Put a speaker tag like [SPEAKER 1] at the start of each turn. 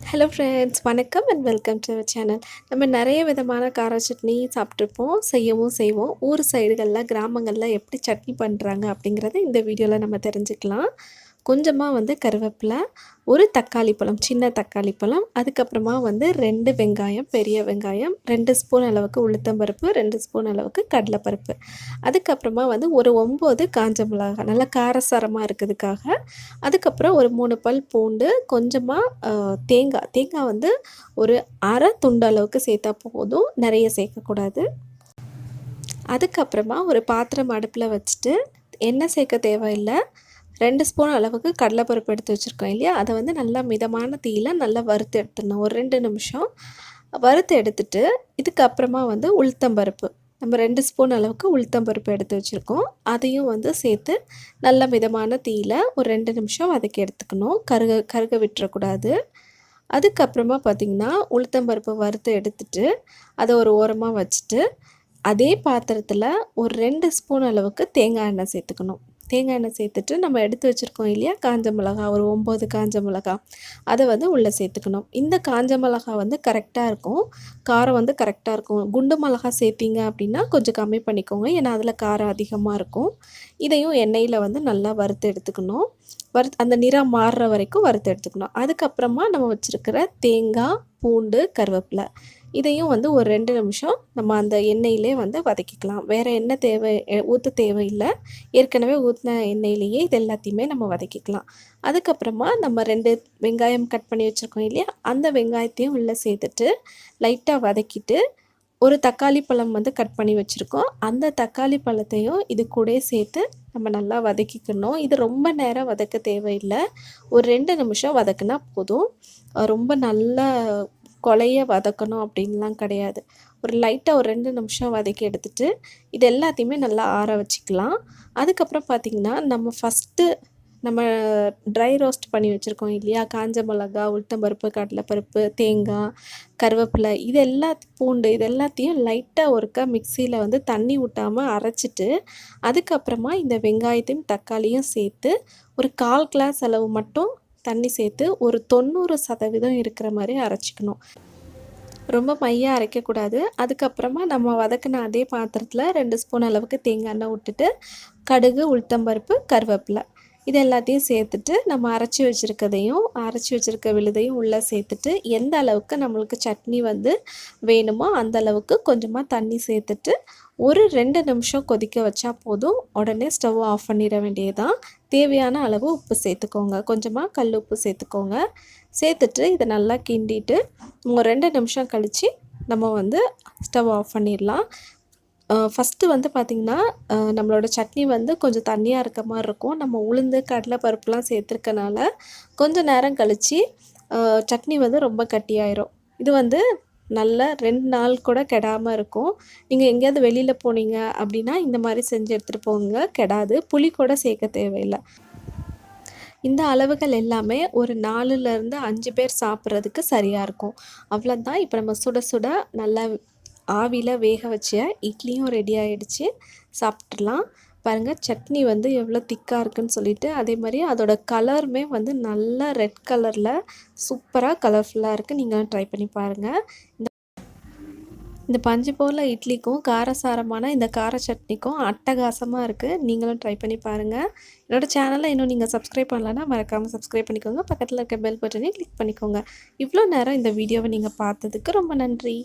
[SPEAKER 1] Hello friends, வணக்கம் and welcome to our channel. நம்ம நிறைய விதமான கார சட்னி சாப்பிட்ருப்போம், செய்யவும் செய்வோம். ஊர் சைடுகளில், கிராமங்களில் எப்படி சட்னி பண்ணுறாங்க அப்படிங்கிறத இந்த வீடியோவில் நம்ம தெரிஞ்சுக்கலாம். கொஞ்சமாக கருவேப்பிலை, ஒரு தக்காளி பழம், சின்ன தக்காளி பழம், அதுக்கப்புறமா 2 வெங்காயம், பெரிய வெங்காயம், 2 ஸ்பூன் அளவுக்கு உளுத்தம்பருப்பு, 2 ஸ்பூன் அளவுக்கு கடலைப்பருப்பு, அதுக்கப்புறமா ஒரு 9 காஞ்ச மிளகாய் நல்லா காரசாரமாக இருக்கிறதுக்காக, அதுக்கப்புறம் ஒரு 3 பல் பூண்டு, கொஞ்சமாக தேங்காய் ஒரு அரை துண்டு அளவுக்கு சேர்த்தா போதும், நிறைய சேர்க்கக்கூடாது. அதுக்கப்புறமா ஒரு பாத்திரம் அடுப்பில் வச்சுட்டு எண்ணெய் சேர்க்க தேவையில்லை. 2 ஸ்பூன் அளவுக்கு கடலைப்பருப்பு எடுத்து வச்சுருக்கோம் இல்லையா, அதை நல்லா மிதமான தீயில நல்லா வறுத்து எடுத்துடணும். ஒரு 2 நிமிஷம் வறுத்து எடுத்துட்டு, இதுக்கப்புறமா உளுத்தம்பருப்பு, நம்ம 2 ஸ்பூன் அளவுக்கு உளுத்தம்பருப்பு எடுத்து வச்சுருக்கோம், அதையும் சேர்த்து நல்ல மிதமான தீயில ஒரு 2 நிமிஷம் வதக்கி எடுத்துக்கணும். கருக விட்டுறக்கூடாது. அதுக்கப்புறமா பார்த்திங்கன்னா, உளுத்தம்பருப்பு வறுத்து எடுத்துட்டு அதை ஒரு ஓரமாக வச்சுட்டு, அதே பாத்திரத்தில் ஒரு 2 ஸ்பூன் அளவுக்கு தேங்காய் எண்ணெய் சேர்த்துக்கணும். தேங்காய் எண்ணெய் சேர்த்துட்டு நம்ம எடுத்து வச்சுருக்கோம் இல்லையா காஞ்ச மிளகா, ஒரு 9 காஞ்ச மிளகா, அதை உள்ளே சேர்த்துக்கணும். இந்த காஞ்ச மிளகா கரெக்டாக இருக்கும், காரம் கரெக்டாக இருக்கும். குண்டு மிளகா சேர்த்திங்க அப்படின்னா கொஞ்சம் கம்மி பண்ணிக்கோங்க, ஏன்னா அதில் காரம் அதிகமாக இருக்கும். இதையும் எண்ணெயில் நல்லா வறுத்து எடுத்துக்கணும். அந்த நிறம் மாறுற வரைக்கும் வறுத்து எடுத்துக்கணும். அதுக்கப்புறமா நம்ம வச்சுருக்கிற தேங்காய், பூண்டு, கருவேப்பிலை, இதையும் ஒரு 2 நிமிஷம் நம்ம அந்த எண்ணெயிலே வதக்கிக்கலாம். வேறு எண்ணெய் ஊற்ற தேவையில்லை. ஏற்கனவே ஊற்றின எண்ணெயிலேயே இது எல்லாத்தையுமே நம்ம வதக்கிக்கலாம். அதுக்கப்புறமா நம்ம 2 வெங்காயம் கட் பண்ணி வச்சுருக்கோம் இல்லையா, அந்த வெங்காயத்தையும் உள்ளே சேர்த்துட்டு லைட்டாக வதக்கிட்டு, ஒரு தக்காளி பழம் கட் பண்ணி வச்சுருக்கோம், அந்த தக்காளி பழத்தையும் இது கூட சேர்த்து நம்ம நல்லா வதக்கிக்கணும். இது ரொம்ப நேரம் வதக்க தேவையில்லை, ஒரு 2 நிமிஷம் வதக்குனா போதும். ரொம்ப நல்லா கொலைய வதக்கணும் அப்படின்லாம் கிடையாது. ஒரு லைட்டாக ஒரு 2 நிமிஷம் வதக்கி எடுத்துட்டு இது எல்லாத்தையுமே நல்லா ஆற வச்சுக்கலாம். அதுக்கப்புறம் பார்த்திங்கன்னா, நம்ம ட்ரை ரோஸ்ட் பண்ணி வச்சுருக்கோம் இல்லையா, காஞ்ச மிளகா, உளுத்தம்பருப்பு, கடலைப்பருப்பு, தேங்காய், கருவேப்பிலை, பூண்டு, இது எல்லாத்தையும் லைட்டாக ஒருக்கா மிக்சியில் தண்ணி ஊற்றாமல் அரைச்சிட்டு, அதுக்கப்புறமா இந்த வெங்காயத்தையும் தக்காளியும் சேர்த்து ஒரு 1/4 கிளாஸ் அளவு மட்டும் தண்ணி சேர்த்து ஒரு 90% இருக்கிற மாதிரி அரைச்சிக்கணும். ரொம்ப மையாக அரைக்கக்கூடாது. அதுக்கப்புறமா நம்ம வதக்கின அதே பாத்திரத்தில் 2 ஸ்பூன் அளவுக்கு தேங்காய் எண்ணெய் விட்டுட்டு, கடுகு, உளுத்தம்பருப்பு, கருவேப்பிலை, இது எல்லாத்தையும் சேர்த்துட்டு நம்ம அரைச்சி வச்சுருக்க விழுதையும் உள்ளே சேர்த்துட்டு, எந்த அளவுக்கு நம்மளுக்கு சட்னி வேணுமோ அந்த அளவுக்கு கொஞ்சமாக தண்ணி சேர்த்துட்டு ஒரு 2 நிமிஷம் கொதிக்க வச்சா போதும். உடனே ஸ்டவ் ஆஃப் பண்ணிட வேண்டியதுதான். தேவையான அளவு உப்பு சேர்த்துக்கோங்க, கொஞ்சமாக கல் உப்பு சேர்த்துக்கோங்க. சேர்த்துட்டு இதை நல்லா கிண்டிட்டு ஒரு 2 நிமிஷம் கழித்து நம்ம ஸ்டவ் ஆஃப் பண்ணிடலாம். ஃபஸ்ட்டு பார்த்திங்கன்னா, நம்மளோட சட்னி கொஞ்சம் தண்ணியாக இருக்க மாதிரி இருக்கும். நம்ம உளுந்து, கடலை பருப்புலாம் சேர்த்துருக்கனால கொஞ்சம் நேரம் கழித்து சட்னி ரொம்ப கட்டியாயிரும். இது நல்ல 2 நாள் கூட கெடாமல் இருக்கும். நீங்கள் எங்கேயாவது வெளியில் போனீங்க அப்படின்னா இந்த மாதிரி செஞ்சு எடுத்துகிட்டு போங்க, கெடாது. புளி கூட சேர்க்க தேவையில்லை. இந்த அளவுகள் எல்லாமே ஒரு 4லேருந்து 5 பேர் சாப்பிட்றதுக்கு சரியாக இருக்கும். அவ்வளோதான். இப்போ நம்ம சுட சுட நல்லா ஆவியில் வேக வச்ச இட்லியும் ரெடி ஆகிடுச்சு, சாப்பிட்றலாம். பாருங்கள், சட்னி எவ்வளோ திக்காக இருக்குதுன்னு சொல்லிட்டு. அதே மாதிரி அதோட கலருமே நல்லா ரெட் கலரில் சூப்பராக கலர்ஃபுல்லாக இருக்குது. நீங்களும் ட்ரை பண்ணி பாருங்கள். இந்த பஞ்சு போல் இட்லிக்கும் காரசாரமான இந்த கார சட்னிக்கும் அட்டகாசமாக இருக்குது. நீங்களும் ட்ரை பண்ணி பாருங்கள். என்னோடய சேனலை இன்னும் நீங்கள் சப்ஸ்கிரைப் பண்ணலன்னா மறக்காமல் சப்ஸ்கிரைப் பண்ணிக்கோங்க. பக்கத்தில் இருக்க பெல் பட்டனையும் கிளிக் பண்ணிக்கோங்க. இவ்வளோ நேரம் இந்த வீடியோவை நீங்கள் பார்த்ததுக்கு ரொம்ப நன்றி.